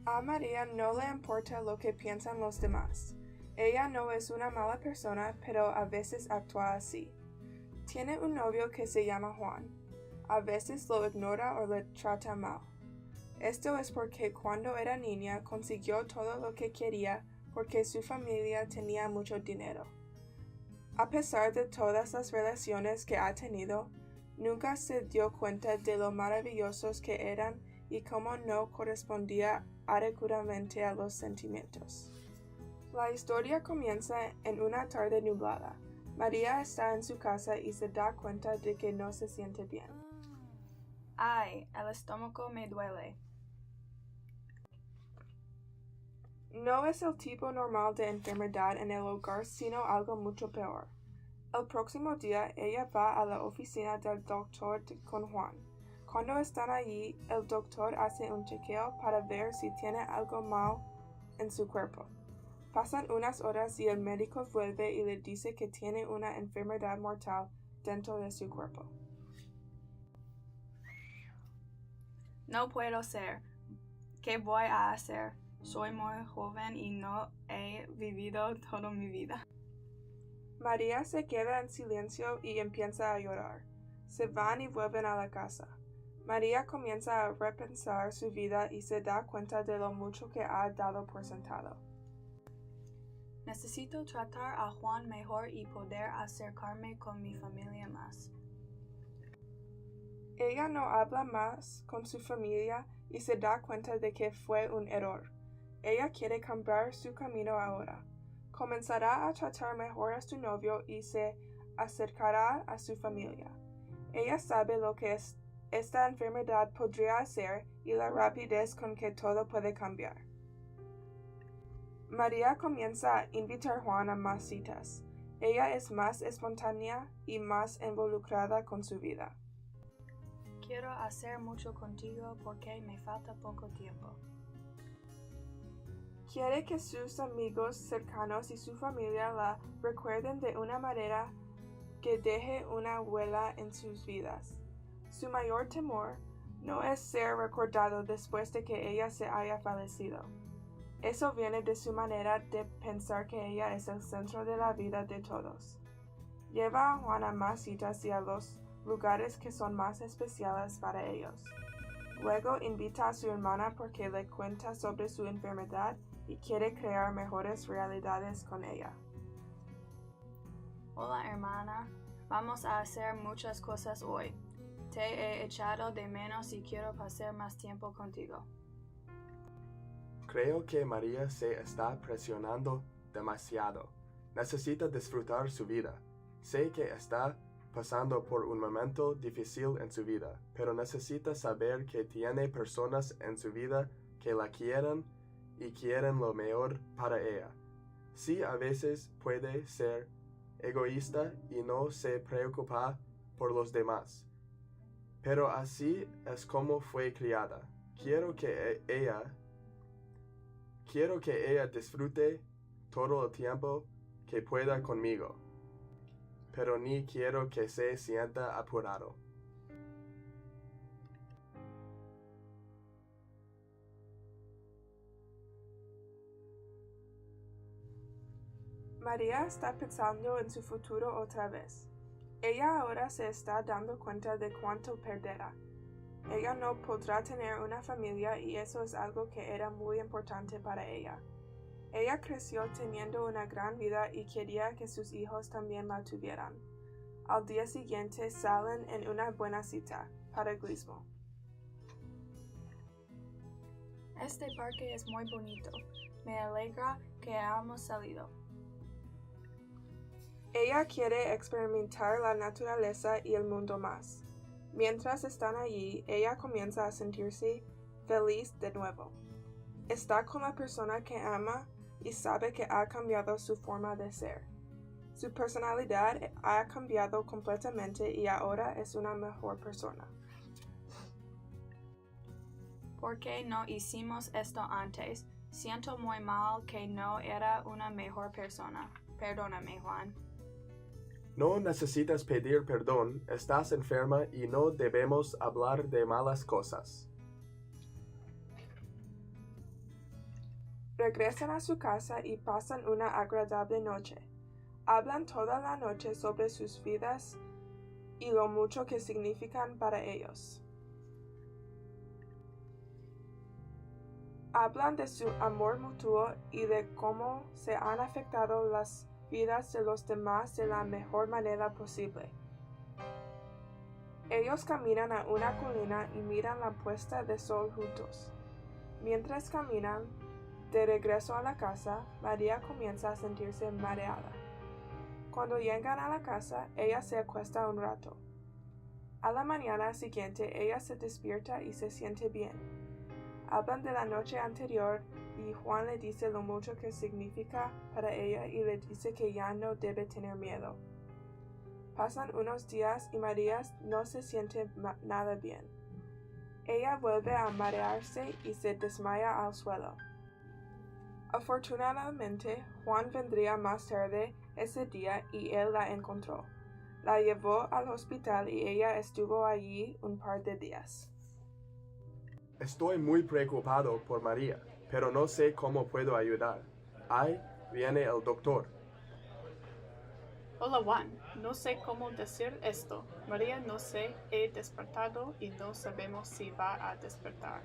A María no le importa lo que piensan los demás. Ella no es una mala persona, pero a veces actúa así. Tiene un novio que se llama Juan. A veces lo ignora o le trata mal. Esto es porque cuando era niña consiguió todo lo que quería porque su familia tenía mucho dinero. A pesar de todas las relaciones que ha tenido, nunca se dio cuenta de lo maravillosos que eran y cómo no correspondía adecuadamente a los sentimientos. La historia comienza en una tarde nublada. María está en su casa y se da cuenta de que no se siente bien. Ay, el estómago me duele. No es el tipo normal de enfermedad en el hogar, sino algo mucho peor. El próximo día ella va a la oficina del doctor con Juan. Cuando están allí, el doctor hace un chequeo para ver si tiene algo mal en su cuerpo. Pasan unas horas y el médico vuelve y le dice que tiene una enfermedad mortal dentro de su cuerpo. No puedo ser. ¿Qué voy a hacer? Soy muy joven y no he vivido toda mi vida. María se queda en silencio y empieza a llorar. Se van y vuelven a la casa. María comienza a repensar su vida y se da cuenta de lo mucho que ha dado por sentado. Necesito tratar a Juan mejor y poder acercarme con mi familia más. Ella no habla más con su familia y se da cuenta de que fue un error. Ella quiere cambiar su camino ahora. Comenzará a tratar mejor a su novio y se acercará a su familia. Ella sabe lo que esta enfermedad podría hacer y la rapidez con que todo puede cambiar. María comienza a invitar a Juan a más citas. Ella es más espontánea y más involucrada con su vida. Quiero hacer mucho contigo porque me falta poco tiempo. Quiere que sus amigos cercanos y su familia la recuerden de una manera que deje una huella en sus vidas. Su mayor temor no es ser recordado después de que ella se haya fallecido. Eso viene de su manera de pensar que ella es el centro de la vida de todos. Lleva a Juan a más citas y a los lugares que son más especiales para ellos. Luego invita a su hermana porque le cuenta sobre su enfermedad y quiere crear mejores realidades con ella. Hola hermana, vamos a hacer muchas cosas hoy. Te he echado de menos y quiero pasar más tiempo contigo. Creo que María se está presionando demasiado. Necesita disfrutar su vida. Sé que está pasando por un momento difícil en su vida, pero necesita saber que tiene personas en su vida que la quieren y quieren lo mejor para ella. Sí, a veces puede ser egoísta y no se preocupa por los demás, pero así es como fue criada. Quiero que ella disfrute todo el tiempo que pueda conmigo, pero ni quiero que se sienta apurado. María está pensando en su futuro otra vez. Ella ahora se está dando cuenta de cuánto perderá. Ella no podrá tener una familia y eso es algo que era muy importante para ella. Ella creció teniendo una gran vida y quería que sus hijos también la tuvieran. Al día siguiente salen en una buena cita, paracaidismo. Este parque es muy bonito. Me alegra que hayamos salido. Ella quiere experimentar la naturaleza y el mundo más. Mientras están allí, ella comienza a sentirse feliz de nuevo. Está con la persona que ama y sabe que ha cambiado su forma de ser. Su personalidad ha cambiado completamente y ahora es una mejor persona. ¿Por qué no hicimos esto antes? Siento muy mal que no era una mejor persona. Perdóname, Juan. No necesitas pedir perdón, estás enferma y no debemos hablar de malas cosas. Regresan a su casa y pasan una agradable noche. Hablan toda la noche sobre sus vidas y lo mucho que significan para ellos. Hablan de su amor mutuo y de cómo se han afectado las vidas de los demás de la mejor manera posible. Ellos caminan a una colina y miran la puesta de sol juntos. Mientras caminan de regreso a la casa, María comienza a sentirse mareada. Cuando llegan a la casa, ella se acuesta un rato. A la mañana siguiente, ella se despierta y se siente bien. Hablan de la noche anterior y Juan le dice lo mucho que significa para ella y le dice que ya no debe tener miedo. Pasan unos días y María no se siente nada bien. Ella vuelve a marearse y se desmaya al suelo. Afortunadamente, Juan vendría más tarde ese día y él la encontró. La llevó al hospital y ella estuvo allí un par de días. Estoy muy preocupado por María, pero no sé cómo puedo ayudar. Ahí viene el doctor. Hola Juan, no sé cómo decir esto. María no se ha despertado y no sabemos si va a despertar.